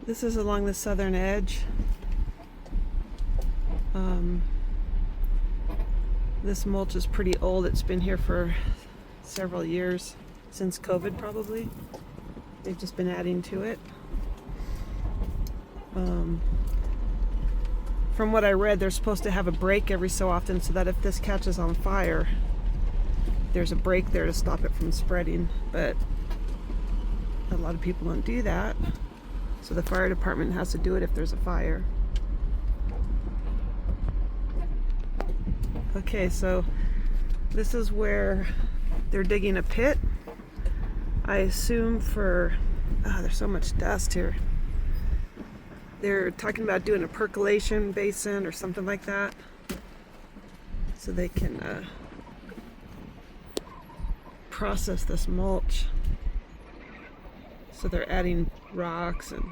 This is along the southern edge. This mulch is pretty old. It's been here for several years, since COVID probably. They've just been adding to it. From what I read, they're supposed to have a break every so often so that if this catches on fire, there's a break there to stop it from spreading. But a lot of people don't do that. So the fire department has to do it if there's a fire. Okay, so this is where they're digging a pit. I assume for, there's so much dust here. They're talking about doing a percolation basin or something like that, so they can process this mulch. So they're adding rocks, and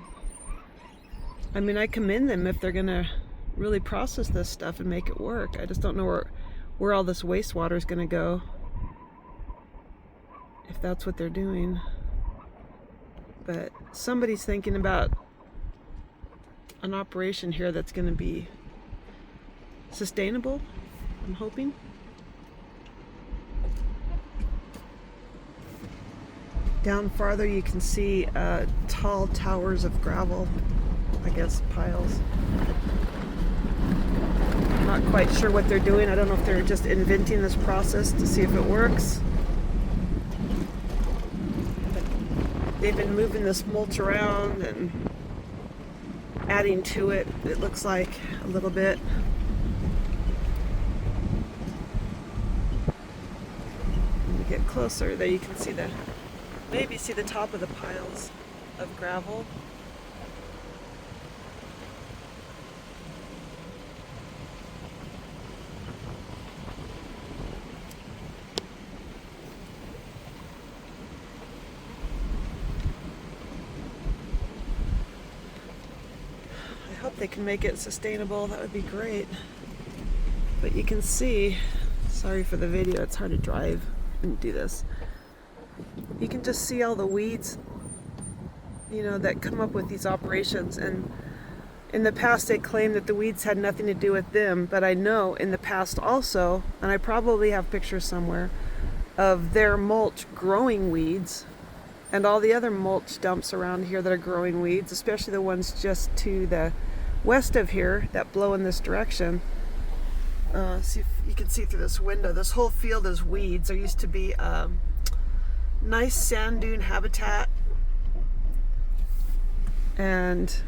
I mean, I commend them if they're gonna really process this stuff and make it work. I just don't know where all this wastewater is gonna go if that's what they're doing. But somebody's thinking about an operation here that's going to be sustainable, I'm hoping. Down farther you can see tall towers of gravel, I guess piles. I'm not quite sure what they're doing. I don't know if they're just inventing this process to see if it works. But they've been moving this mulch around and adding to it, it looks like, a little bit. When you get closer, there you can see maybe see the top of the piles of gravel. I hope they can make it sustainable. That would be great. But you can see, sorry for the video, it's hard to drive and do this. You can just see all the weeds, that come up with these operations. And in the past they claimed that the weeds had nothing to do with them, but I know in the past also, and I probably have pictures somewhere, of their mulch growing weeds, and all the other mulch dumps around here that are growing weeds, especially the ones just to the west of here that blow in this direction. See if you can see through this window. This whole field is weeds. There used to be nice sand dune habitat and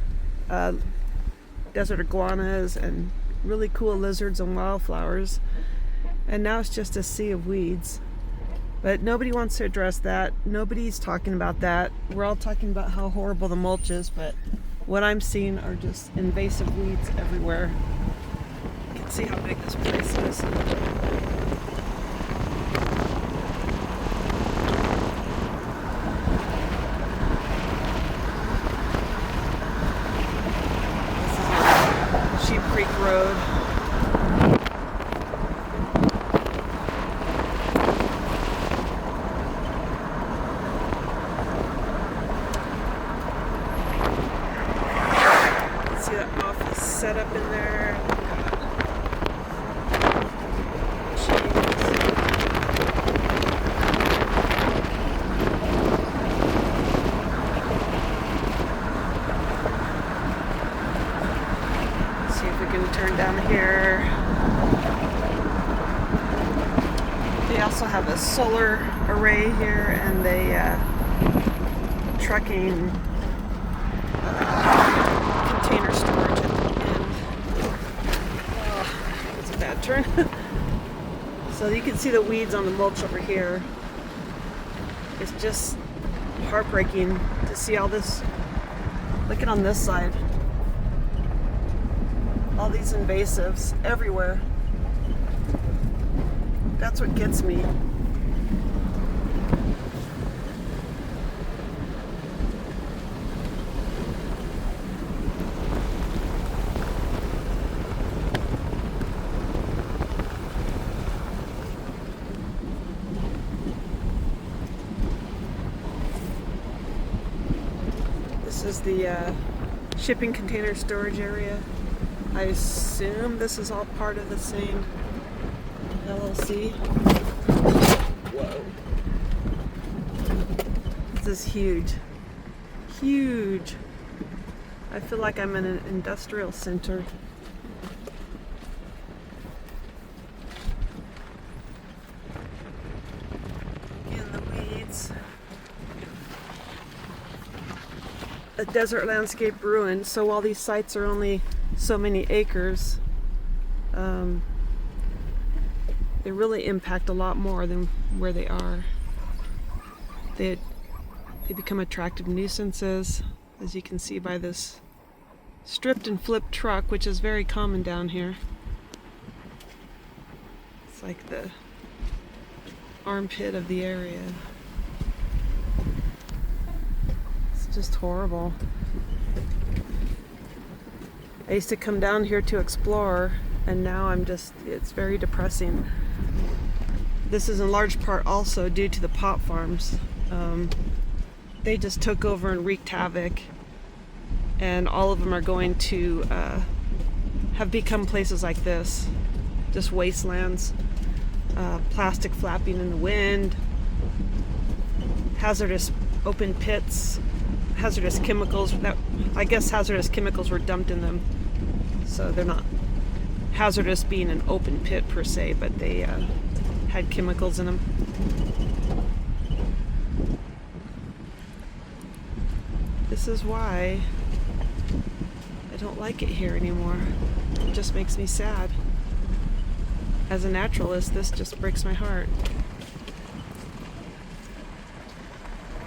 desert iguanas and really cool lizards and wildflowers. And now it's just a sea of weeds. But nobody wants to address that. Nobody's talking about that. We're all talking about how horrible the mulch is, but what I'm seeing are just invasive weeds everywhere. You can see how big this place is. This is Sheep Creek Road. See that office set up in there. See if we can turn down here. They also have a solar array here, and they trucking container storage at the end. Oh, that's a bad turn. So you can see the weeds on the mulch over here. It's just heartbreaking to see all this. Look at on this side. All these invasives everywhere. That's what gets me. This is the shipping container storage area. I assume this is all part of the same LLC. Whoa. This is huge. Huge. I feel like I'm in an industrial center. In the weeds. A desert landscape ruin. So while these sites are only so many acres, they really impact a lot more than where they are. They become attractive nuisances, as you can see by this stripped and flipped truck, which is very common down here. It's like the armpit of the area. It's just horrible. I used to come down here to explore, and now it's very depressing. This is in large part also due to the pot farms. They just took over and wreaked havoc, and all of them are going to have become places like this, just wastelands, plastic flapping in the wind, hazardous open pits, hazardous chemicals. I guess hazardous chemicals were dumped in them, so they're not hazardous being an open pit per se, but they had chemicals in them. This is why I don't like it here anymore. It just makes me sad. As a naturalist, this just breaks my heart.